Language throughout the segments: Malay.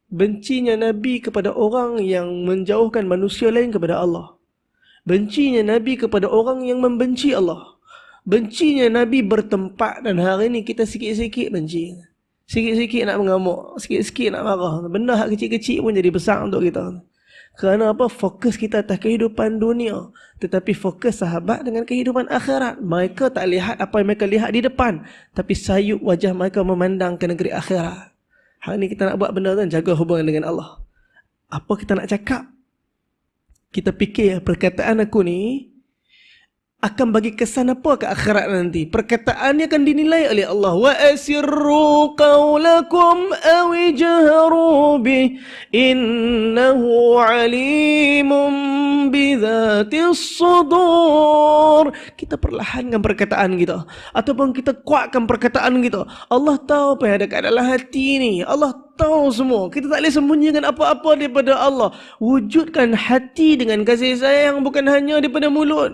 Bencinya Nabi kepada orang yang menjauhkan manusia lain kepada Allah. Bencinya Nabi kepada orang yang membenci Allah. Bencinya Nabi bertempat, dan hari ni kita sikit-sikit benci. Sikit-sikit nak mengamuk, sikit-sikit nak marah. Benda hak kecil-kecil pun jadi besar untuk kita. Kerana apa? Fokus kita atas kehidupan dunia, tetapi fokus sahabat dengan kehidupan akhirat. Mereka tak lihat apa yang mereka lihat di depan, tapi sayup wajah mereka memandang ke negeri akhirat. Hari ni kita nak buat benda tu, jaga hubungan dengan Allah. Apa kita nak cakap? Kita fikir perkataan aku ni akan bagi kesan apa ke akhirat nanti. Perkataannya akan dinilai oleh Allah. Wa asirru qawlakum aw ijharu bih innahu alimun bidzatis sudur. Kita perlahankan perkataan kita, ataupun kita kuatkan perkataan kita. Allah tahu apa yang ada kat dalam hati ni. Allah tahu semua. Kita tak boleh sembunyikan apa-apa daripada Allah. Wujudkan hati dengan kasih sayang, bukan hanya daripada mulut,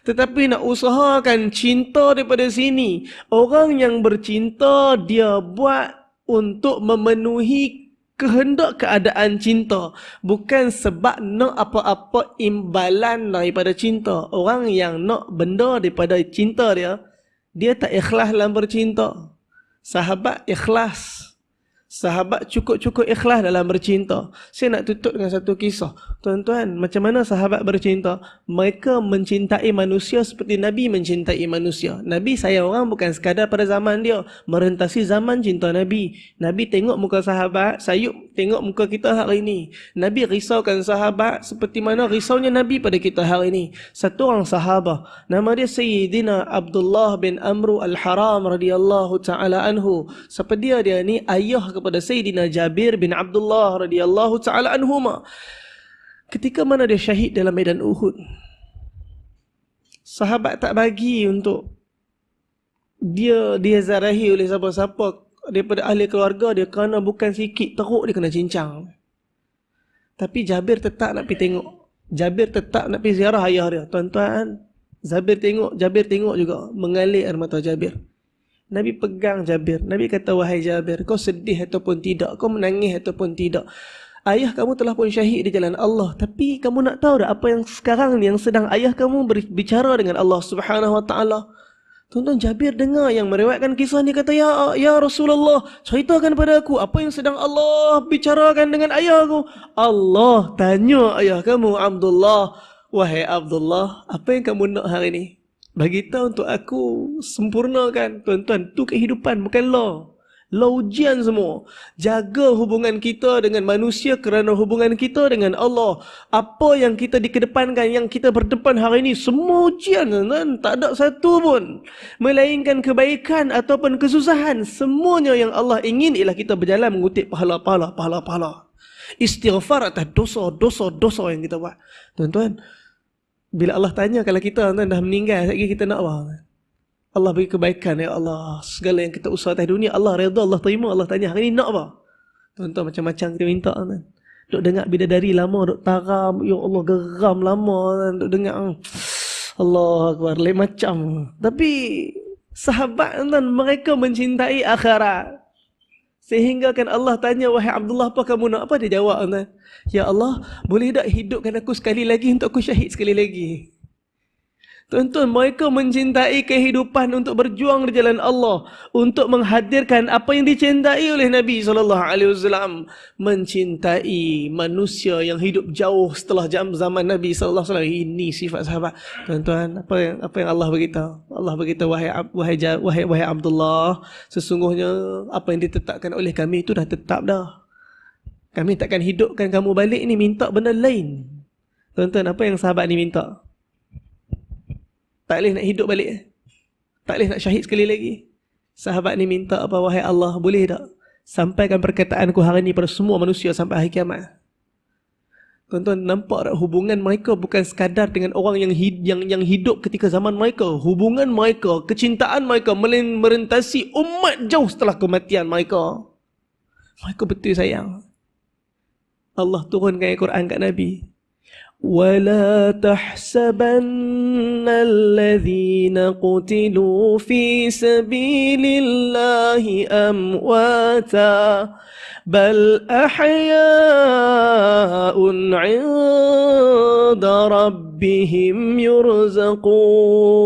tetapi nak usahakan cinta daripada sini. Orang yang bercinta, dia buat untuk memenuhi kehendak keadaan cinta, bukan sebab nak apa-apa imbalan daripada cinta. Orang yang nak benda daripada cinta dia, dia tak ikhlas dalam bercinta. Sahabat ikhlas. Sahabat cukup-cukup ikhlas dalam bercinta. Saya nak tutup dengan satu kisah. Tuan-tuan, macam mana sahabat bercinta? Mereka mencintai manusia seperti Nabi mencintai manusia. Nabi sayang orang bukan sekadar pada zaman dia, merentasi zaman cinta Nabi. Nabi tengok muka sahabat, sayup tengok muka kita hari ini. Nabi risaukan sahabat seperti mana risaunya Nabi pada kita hari ini. Satu orang sahabat, nama dia Sayyidina Abdullah bin Amru al-Haram radhiyallahu ta'ala anhu. Siapa dia ni? Ayah kepada Sayyidina Jabir bin Abdullah radhiyallahu ta'ala anhuma. Ketika mana dia syahid dalam medan Uhud, sahabat tak bagi untuk dia zarahi oleh siapa-siapa daripada ahli keluarga dia, kerana bukan sikit teruk dia kena cincang. Tapi Jabir tetap nak pergi tengok. Jabir tetap nak pergi ziarah ayah dia. Tuan-tuan, Jabir tengok juga, mengalir air mata Jabir. Nabi pegang Jabir. Nabi kata, wahai Jabir, kau sedih ataupun tidak, kau menangis ataupun tidak, ayah kamu telah pun syahid di jalan Allah. Tapi kamu nak tahu tak apa yang sekarang ni, yang sedang ayah kamu berbicara dengan Allah Subhanahu Wa Taala. Tuan-tuan, Jabir dengar yang meriwayatkan kisah ni, kata, ya Rasulullah, ceritakan pada aku apa yang sedang Allah bicarakan dengan ayah aku. Allah tanya ayah kamu, Abdullah, wahai Abdullah, apa yang kamu nak hari ni? Bagi tahu untuk aku, sempurnakan. Tuan-tuan, tu kehidupan, bukan law. Law ujian semua. Jaga hubungan kita dengan manusia kerana hubungan kita dengan Allah. Apa yang kita dikedepankan, yang kita berdepan hari ini, semua ujian, kan? Tak ada satu pun melainkan kebaikan ataupun kesusahan. Semuanya yang Allah ingin ialah kita berjalan mengutip pahala-pahala. Istighfar atas dosa yang kita buat. Tuan-tuan, bila Allah tanya kalau kita dah meninggal, lagi kita nak apa? Allah bagi kebaikan, ya Allah. Segala yang kita usaha atas dunia, Allah redha, Allah terima. Allah tanya, hari ni nak apa? Tuan-tuan, macam-macam kita minta, kan? Duk dengar bidadari lama, duk taram, ya Allah, geram lama, kan? Duk dengar, Allah Akbar, lain macam. Tapi sahabat, kan, mereka mencintai akhirat. Sehingga kan Allah tanya, wahai Abdullah, apa kamu nak? Apa dia jawab, kan? Ya Allah, boleh tak hidupkan aku sekali lagi untuk aku syahid sekali lagi? Tuan-tuan, mereka mencintai kehidupan untuk berjuang di jalan Allah, untuk menghadirkan apa yang dicintai oleh Nabi SAW. Mencintai manusia yang hidup jauh setelah zaman Nabi SAW. Ini sifat sahabat. Tuan-tuan, apa yang Allah beritahu? Allah beritahu, wahai Abdullah, sesungguhnya apa yang ditetapkan oleh kami itu dah tetap dah. Kami takkan hidupkan kamu balik ni minta benda lain. Tuan-tuan, apa yang sahabat ni minta? Tak boleh nak hidup balik, tak boleh nak syahid sekali lagi. Sahabat ni minta apa? Wahai Allah, boleh tak sampaikan perkataanku hari ni pada semua manusia sampai hari kiamat? Tuan-tuan, nampak tak hubungan mereka bukan sekadar dengan orang yang hidup ketika zaman mereka. Hubungan mereka, kecintaan mereka merentasi umat jauh setelah kematian mereka. Mereka betul sayang. Allah turunkan Al-Quran kat Nabi. ولا تحسبن الذين قتلوا في سبيل الله أمواتا بل أحياء عند ربهم يرزقون.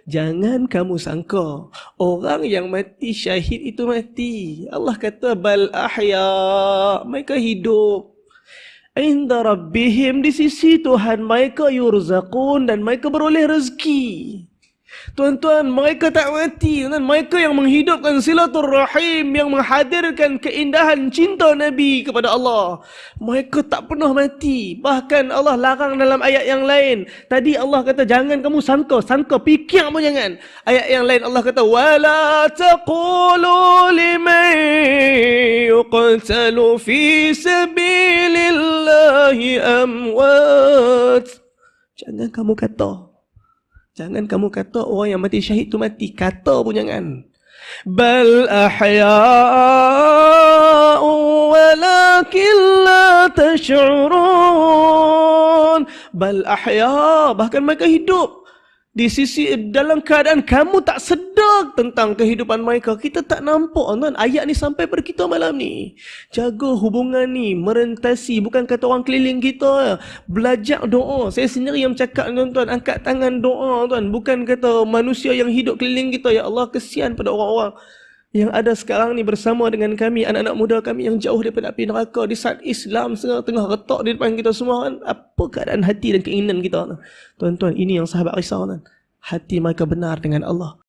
Jangan kamu sangka orang yang mati syahid itu mati. Allah kata bal ahya, mereka hidup. Inda rabbihim, di sisi Tuhan mereka, yurzaqun, dan mereka beroleh rezeki. Tuan-tuan, mereka tak mati. Dan mereka yang menghidupkan silaturrahim, yang menghadirkan keindahan cinta Nabi kepada Allah. Mereka tak pernah mati. Bahkan Allah larang dalam ayat yang lain. Tadi Allah kata jangan kamu sangka, fikir pun jangan. Ayat yang lain Allah kata wala taqulu liman yuqtalu fi sabilillahi amwat. Jangan kamu kata orang yang mati syahid tu mati. Kata pun jangan. Bal ahya'u walakin la tash'urun. Bal ahya', bahkan mereka hidup. Di sisi dalam keadaan kamu tak sedar tentang kehidupan mereka. Kita tak nampak, tuan. Ayat ni sampai pada kita malam ni. Jaga hubungan ni, merentasi. Bukan kata orang keliling kita. Belajar doa. Saya sendiri yang cakap, tuan-tuan. Angkat tangan doa, tuan. Bukan kata manusia yang hidup keliling kita. Ya Allah, kesian pada orang-orang yang ada sekarang ni bersama dengan kami, anak-anak muda kami yang jauh daripada api neraka, di saat Islam tengah retak di depan kita semua, kan? Apa keadaan hati dan keinginan kita, tuan-tuan? Ini yang sahabat risau, hati mereka benar dengan Allah.